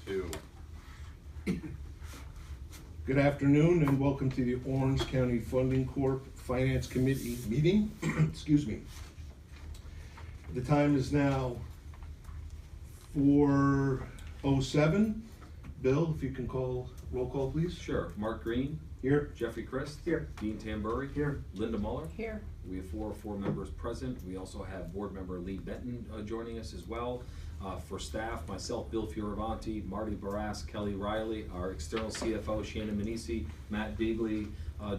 2. Good afternoon and welcome to the Orange County Funding Corp. Finance Committee meeting. Excuse me. The time is now 4:07. Bill, if you can call roll call, please. Sure. Mark Green. Here. Jeffrey Christ. Here. Dean Tambury. Here. Linda Muller. Here. We have four members present. We also have board member Lee Benton joining us as well. For staff, myself, Bill Fioravanti, Marty Barras, Kelly Riley, our external CFO, Shannon Manisi, Matt Beagley,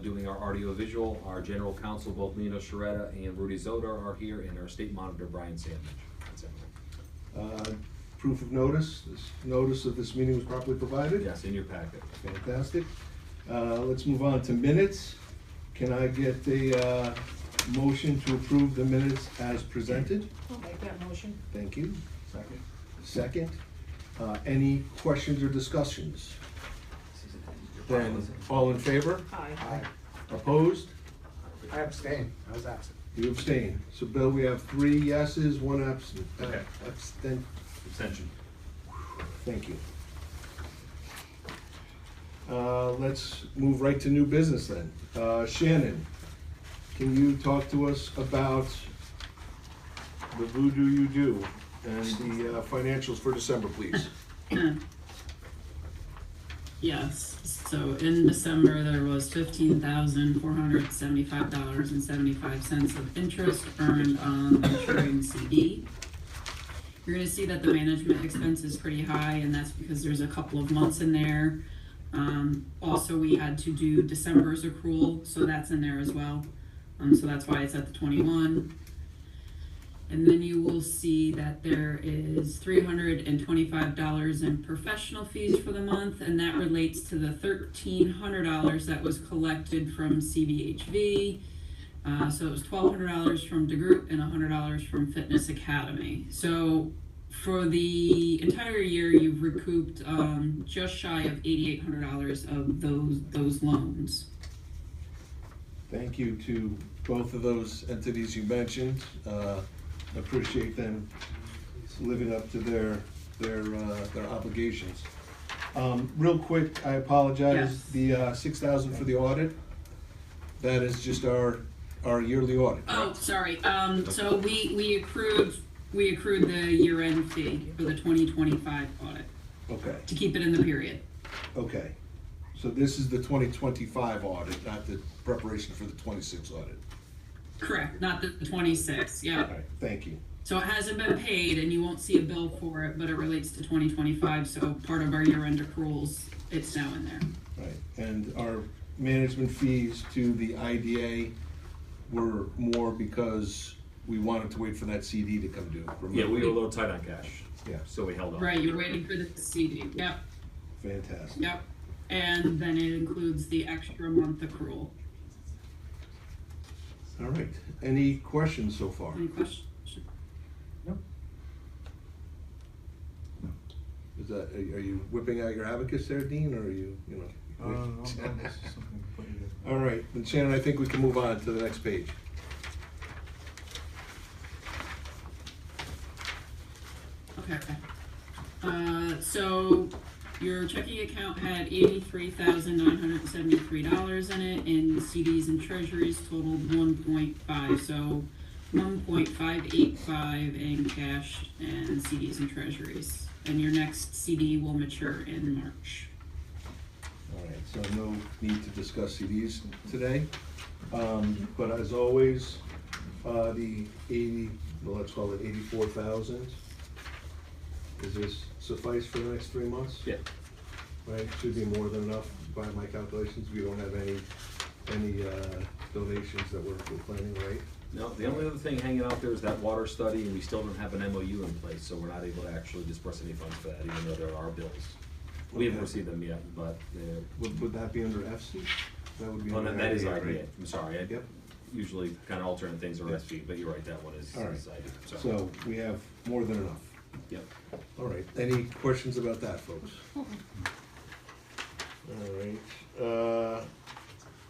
doing our audio visual, our general counsel, both Nino Sharetta and Rudy Zoder are here, and our state monitor, Brian Sandage. That's everyone. Proof of notice. This notice of this meeting was properly provided. Yes, in your packet. Fantastic. Let's move on to minutes. Can I get a motion to approve the minutes as presented? I'll make that motion. Thank you. Second. Second. Any questions or discussions? Then, all in favor? Aye. Aye. Opposed? I abstain. I was absent. You abstain. So Bill, we have 3 yeses, 1 absent. Okay. Abstention. Thank you. Let's move right to new business then. Shannon, can you talk to us about the Voodoo You Do and the financials for December, please? Yes, so in December, there was $15,475.75 of interest earned on the maturing CD. You're gonna see that the management expense is pretty high, and that's because there's a couple of months in there. Also, we had to do December's accrual, so that's in there as well. So that's why it's at the 21. And then you will see that there is $325 in professional fees for the month, and that relates to the $1,300 that was collected from CBHV. So it was $1,200 from DeGroot and $100 from Fitness Academy. So for the entire year, you've recouped just shy of $8,800 of those loans. Thank you to both of those entities you mentioned. Appreciate them living up to their obligations. Real quick, I apologize. Yes. The $6,000 for the audit, that is just our yearly audit. Oh, sorry. So we accrued the year-end fee for the 2025 audit Okay, to keep it in the period. okay. So this is the 2025 audit, not the preparation for the 26 audit. Correct, not the 26, All yeah. right, thank you. So it hasn't been paid and you won't see a bill for it, but it relates to 2025, so part of our year-end accruals, it's now in there. Right, and our management fees to the IDA were more because we wanted to wait for that CD to come due. Remember? Yeah, we were a little tight on cash. Yeah. So we held on. Right, you're waiting for the CD, yep, Fantastic. yep. And then it includes the extra month accrual. All right, any questions so far? Any questions? Is that, are you whipping out your abacus there, Dean, or are you, All right, then Shannon, I think we can move on to the next page. Okay. So your checking account had $83,973 in it, and CDs and treasuries totaled 1.5. So 1.585 in cash and CDs and treasuries. And your next CD will mature in March. All right, so no need to discuss CDs today. But as always, the 80, well, let's call it 84,000. Does this suffice for the next 3 months? Yeah. Right, should be more than enough by my calculations. We don't have any donations that we're planning, right? No, the only other thing hanging out there is that water study, and we still don't have an MOU in place, so we're not able to actually disperse any funds for that, even though there are bills. We haven't received them yet, but they're. Would that be under FC? That would be Oh, under no, that is IDA, IDA, right? I'm sorry, I Yep. usually kind of alternate things are Yep. SV, but you're right, that one is All right. is IDA, so. So we have more than enough. Yep. All right, any questions about that, folks? All right,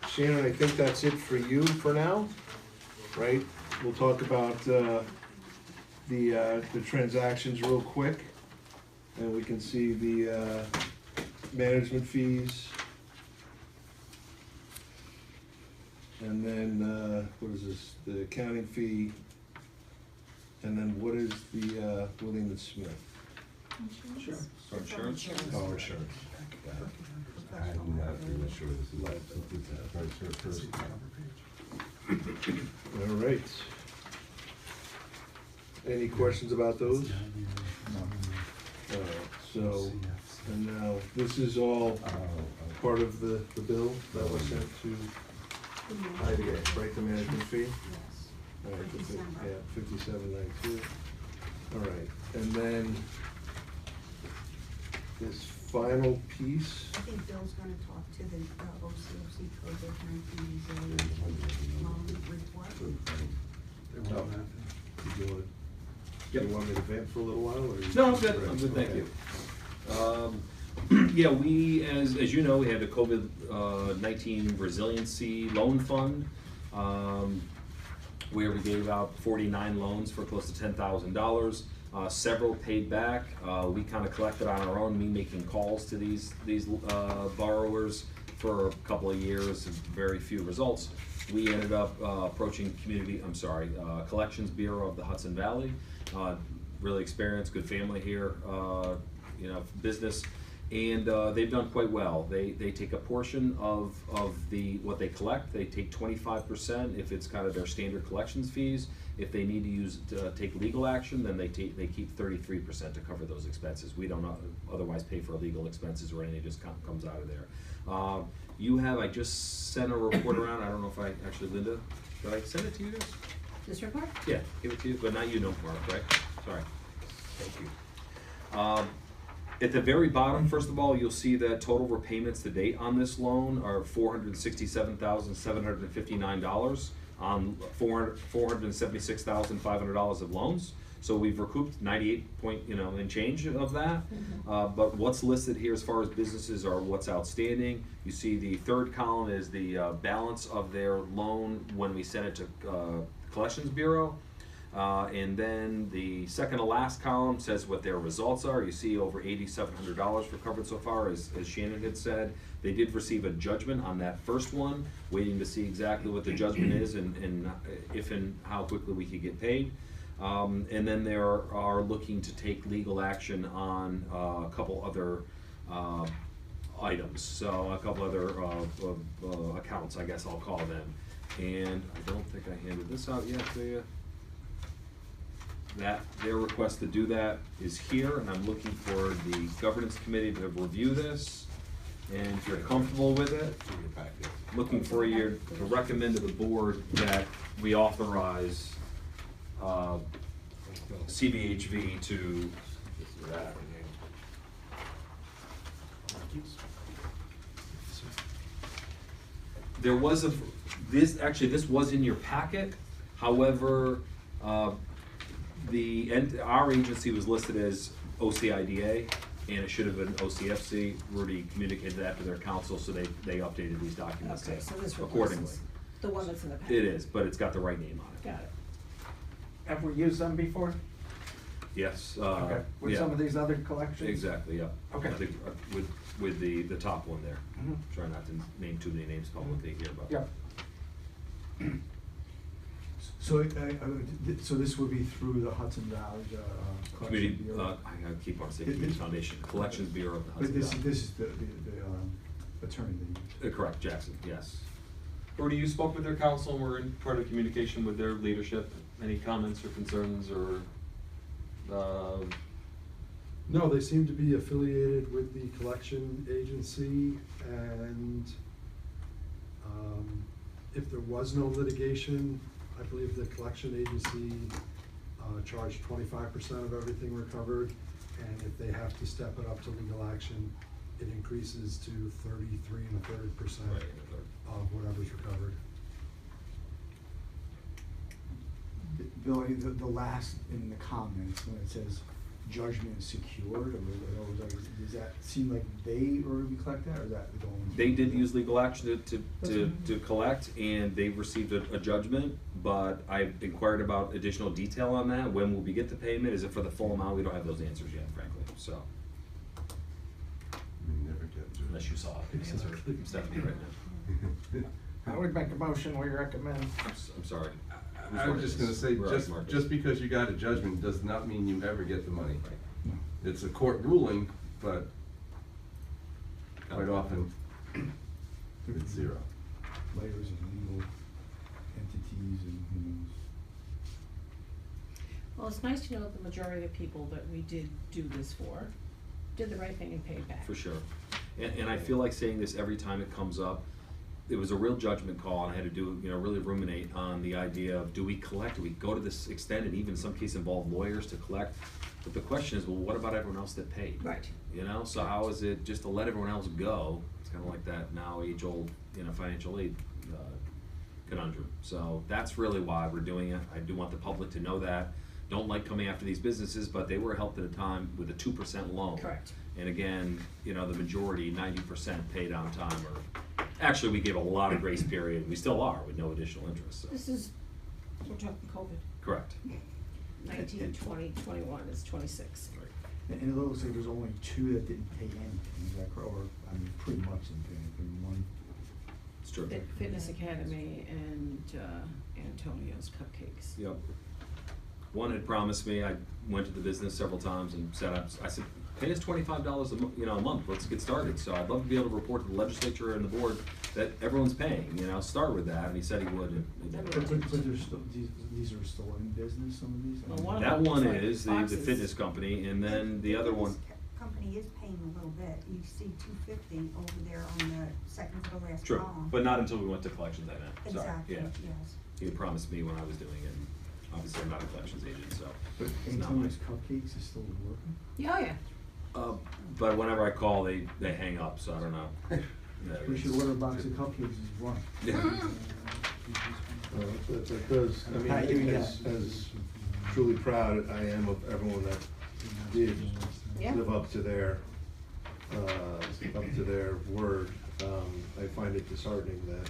Shannon, I think that's it for you for now, right? We'll talk about the transactions real quick. And we can see the management fees. And then, what is this, the accounting fee? And then what is the William and Smith? Sure. For insurance? Oh, insurance. I'm not even sure this is like, very sure first. All right. Any questions about those? All right, so, and now, this is all part of the bill that was sent to IDA, right, the management fee? All right, yeah, 5792. All right, and then this final piece, I think Bill's gonna talk to the OCFC COVID-19 resilience report. did you want, Yep. do you want me to vent for a little while, or? No, I'm good, thank Okay. you. Yeah, we, as you know, we had a COVID-19 resiliency loan fund, where we gave out 49 loans for close to $10,000. Several paid back. We kind of collected on our own, me making calls to these borrowers for a couple of years, and very few results. We ended up approaching Collections Bureau of the Hudson Valley. Really experienced, good family here, business, and they've done quite well. They take a portion of what they collect. They take 25% if it's kind of their standard collections fees. If they need to take legal action, then they keep 33% to cover those expenses. We don't otherwise pay for legal expenses or anything, it just comes out of there. I just sent a report around, I don't know if Linda, did I send it to you guys? This report? Yeah, give it to you, but not you, no, Mark, right? Sorry. Thank you. At the very bottom, first of all, you'll see that total repayments to date on this loan are $467,759 on $476,500 of loans. So we've recouped 98 and change of that. But what's listed here as far as businesses are what's outstanding. You see the third column is the balance of their loan when we sent it to Collections Bureau. And then the second to last column says what their results are. You see over $8,700 recovered so far, as Shannon had said. They did receive a judgment on that first one, waiting to see exactly what the judgment is and if and how quickly we could get paid. And then they are looking to take legal action on a couple other items, so a couple other accounts, I guess I'll call them. And I don't think I handed this out yet to you. That their request to do that is here, and I'm looking for the governance committee to review this. And if you're comfortable with it, looking for you to recommend to the board that we authorize CBHV to there was this was in your packet. However, our agency was listed as OCIDA, and it should have been OCFC. Rudy communicated that to their counsel, so they updated these documents Okay, so this accordingly. replaces the one that's in the packet. It is, but it's got the right name on it. Got it. Have we used them before? Yes. Okay, with yeah. some of these other collections? Exactly, yeah. Okay. I think with the top one there. Mhm. Try not to name too many names publicly here, but. Yep. So, so this would be through the Hudson Valley Community, Collection Bureau? I keep on saying Community Foundation, Collections Bureau of the But Hudson this Valley. is the attorney that you. Correct, Jackson, yes. Rudy, you spoke with their counsel and were in part of communication with their leadership. Any comments or concerns or, No, they seem to be affiliated with the collection agency, and if there was no litigation, I believe the collection agency charged 25% of everything recovered, and if they have to step it up to legal action, it increases to 33.33% Right, of whatever's recovered. Billy, the last in the comments, when it says judgment secured, or does that seem like they already collect that, or is that the only? They did use legal action to collect, and they received a judgment, but I've inquired about additional detail on that. When will we get the payment? Is it for the full amount? We don't have those answers yet, frankly, so. unless you saw it, the answer, Stephanie, right now. I would make a motion, we recommend. I'm sorry. I was just gonna say, Right, Marcus. just because you got a judgment does not mean you ever get the money. No. It's a court ruling, but quite often, it's zero. Layers of legal entities and who knows. Well, it's nice to know that the majority of the people that we did do this for did the right thing and paid back. For sure. And I feel like saying this every time it comes up. It was a real judgment call, and I had to do, really ruminate on the idea of, do we collect, do we go to this extent, and even in some cases involve lawyers to collect? But the question is, well, what about everyone else that paid? Right. So how is it just to let everyone else go? It's kind of like that now age-old, financial aid conundrum. So that's really why we're doing it. I do want the public to know that. Don't like coming after these businesses, but they were helped at a time with a 2% loan. Correct. And again, the majority, 90% paid on time, or actually, we gave a lot of grace period. We still are with no additional interest. So. This is, we're talking COVID. Correct. 19, 20, 21 is 26. Right. And it looks like there's only two that didn't pay anything, is that correct? Or, I mean, pretty much didn't pay anything, one. It's true. Fitness Academy and Antonio's Cupcakes. Yep. One had promised me. I went to the business several times and said, I said, pay us $25 a month. Let's get started. So I'd love to be able to report to the legislature and the board that everyone's paying. Start with that. And he said he would. And he did. But there's still, these are still in business, some of these? Well, one of That them was one like is the boxes. fitness company, and then the other one. Company is paying a little bit. You see 250 over there on the second to the last True, column. but not until we went to collections. I meant. Sorry. Exactly, Yeah. yes. He had promised me when I was doing it. And obviously, I'm not a collections agent, so But it's not Antonio's mine. Cupcakes is still working? Yeah, yeah. But whenever I call, they hang up. So I don't know. Yeah, We should order a box of cupcakes as one. Yeah. Because, I How you mean, get as truly proud I am of everyone that did Yeah. live up to their word. I find it disheartening that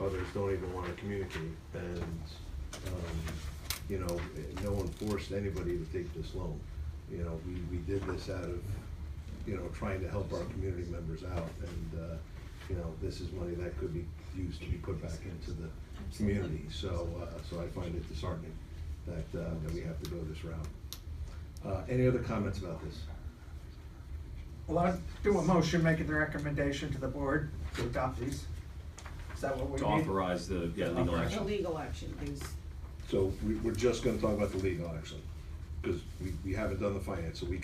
others don't even wanna communicate, and, no one forced anybody to take this loan. We did this out of, trying to help our community members out, and, this is money that could be used to be put back into the community. So I find it disheartening that we have to go this route. Any other comments about this? Well, I'd do a motion making the recommendation to the board to adopt these. Is that what we To need? authorize the legal Okay. The action. legal action is, So we're just gonna talk about the legal action, because we haven't done the finance, so we're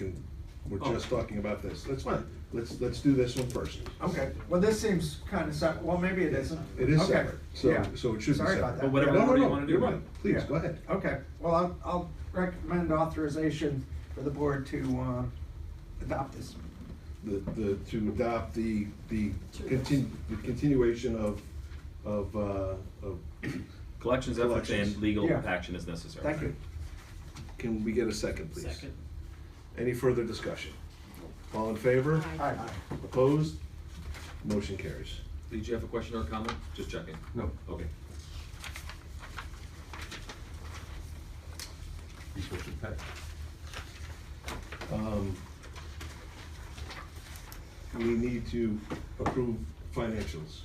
just talking about this. That's fine. Let's do this one first. Okay, well, this seems kind of separate, well, maybe it isn't. It is Okay, separate, yeah. so it should be Sorry separate. about that. But whatever No, order you no, wanna do, you're right? right. Please, Yeah. go ahead. Okay, well, I'll recommend authorization for the board to adopt this. To adopt the continuation of Collections efforts Collections. and legal Yeah. action is necessary. Thank you. Can we get a second, please? second. Any further discussion? All in favor? Aye. Aye. Opposed? Motion carries. Did you have a question or a comment? Just checking. No, Okay. you're supposed to pay. We need to approve financials.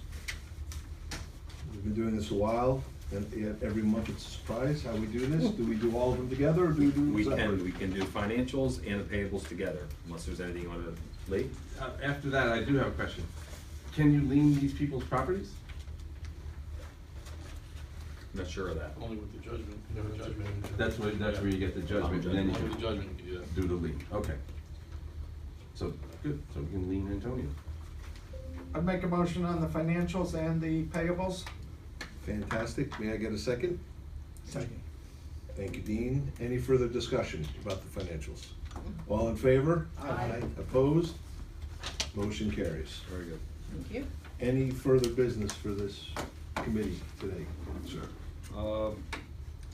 We've been doing this a while, and yet every month it's a surprise how we do this. Do we do all of them together, or do we do them We separate? can do financials and the payables together, unless there's anything you wanna leave. After that, I do have a question. Can you lien these people's properties? I'm not sure of that. Only with the judgment, you have a judgment. That's where you get the judgment, and then you Only the can judgment, yeah. do the lien, okay. So, good, so we can lien Antonio. I'd make a motion on the financials and the payables. Fantastic. May I get a second? Second. Thank you, Dean. Any further discussion about the financials? All in favor? Aye. Opposed? Motion carries. Very good. Thank you. Any further business for this committee today? No, sir. All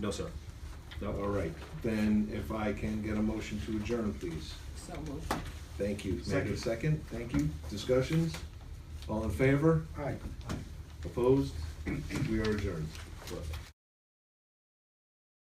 No. right, then if I can get a motion to adjourn, please. So moved. Thank you. May I get a second? Thank you. Discussions? All in favor? Aye. Opposed? We are adjourned. Perfect.